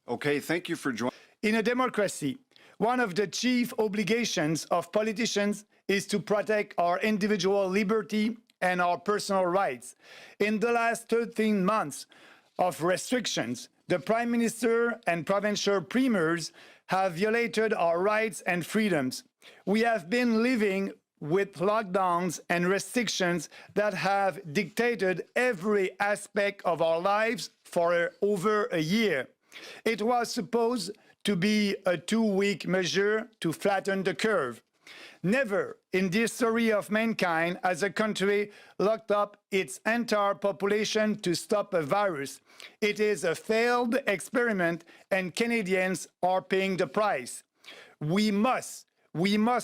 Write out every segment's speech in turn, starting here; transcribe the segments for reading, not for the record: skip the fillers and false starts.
Okay, thank you for joining. In a democracy, one of the chief obligations of politicians is to protect our individual liberty and our personal rights. In the last 13 months of restrictions, the Prime Minister and provincial premiers have violated our rights and freedoms. We have been living with lockdowns and restrictions that have dictated every aspect of our lives for over a year. It was supposed to be a 2-week measure to flatten the curve. Never in the history of mankind has a country locked up its entire population to stop a virus. It is a failed experiment, and Canadians are paying the price. We must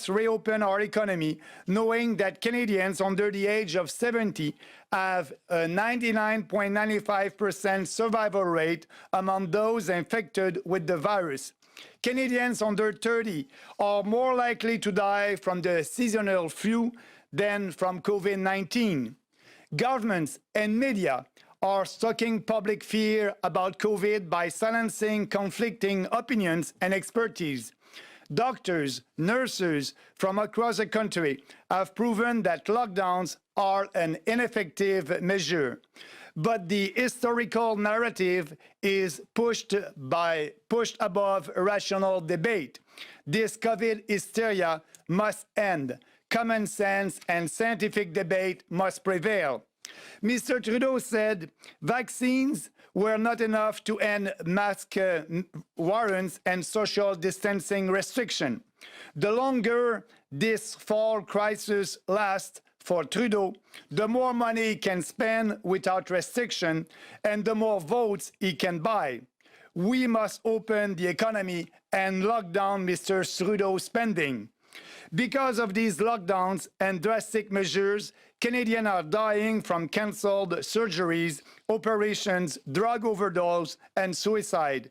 reopen our economy, knowing that Canadians under the age of 70 have a 99.95% survival rate among those infected with the virus. Canadians under 30 are more likely to die from the seasonal flu than from COVID-19. Governments and media are stoking public fear about COVID by silencing conflicting opinions and expertise. Doctors, nurses from across the country have proven that lockdowns are an ineffective measure. But the historical narrative is pushed above rational debate. This COVID hysteria must end. Common sense and scientific debate must prevail. Mr. Trudeau said vaccines were not enough to end mask warrants and social distancing restriction. The longer this fall crisis lasts for Trudeau, the more money he can spend without restriction and the more votes he can buy. We must open the economy and lock down Mr. Trudeau's spending. Because of these lockdowns and drastic measures, Canadians are dying from cancelled surgeries, operations, drug overdose, and suicide.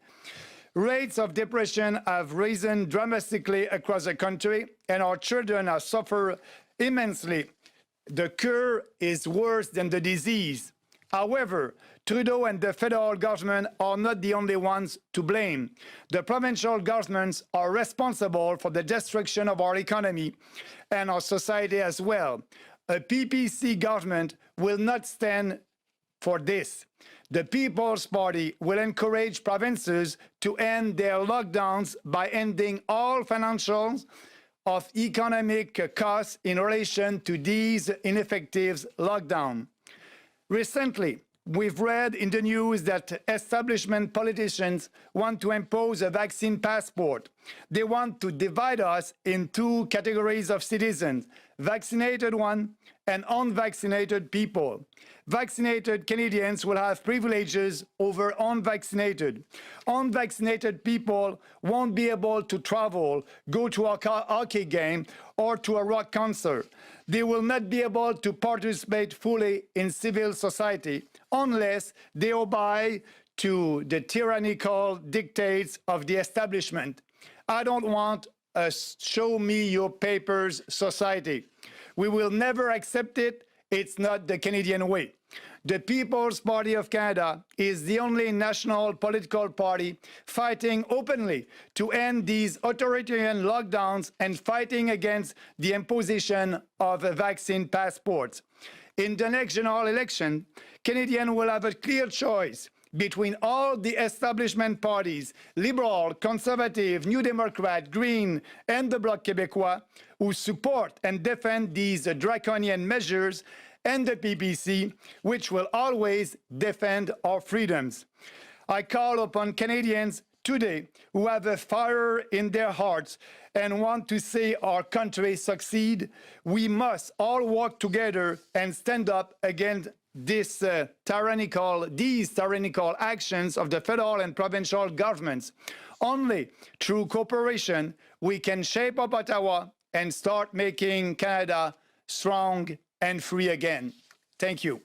Rates of depression have risen dramatically across the country, and our children have suffered immensely. The cure is worse than the disease. However, Trudeau and the federal government are not the only ones to blame. The provincial governments are responsible for the destruction of our economy and our society as well. A PPC government will not stand for this. The People's Party will encourage provinces to end their lockdowns by ending all financials of economic costs in relation to these ineffective lockdowns. Recently, we've read in the news that establishment politicians want to impose a vaccine passport. They want to divide us in two categories of citizens, vaccinated ones and unvaccinated people. Vaccinated Canadians will have privileges over unvaccinated. Unvaccinated people won't be able to travel, go to a hockey game, or to a rock concert. They will not be able to participate fully in civil society unless they obey to the tyrannical dictates of the establishment. I don't want a show me your papers society. We will never accept it. It's not the Canadian way. The People's Party of Canada is the only national political party fighting openly to end these authoritarian lockdowns and fighting against the imposition of vaccine passports. In the next general election, Canadians will have a clear choice between all the establishment parties, Liberal, Conservative, New Democrat, Green, and the Bloc Québécois, who support and defend these draconian measures, and the PPC, which will always defend our freedoms. I call upon Canadians today who have a fire in their hearts and want to see our country succeed. We must all work together and stand up against these tyrannical actions of the federal and provincial governments. Only through cooperation we can shape up Ottawa and start making Canada strong and free again. Thank you.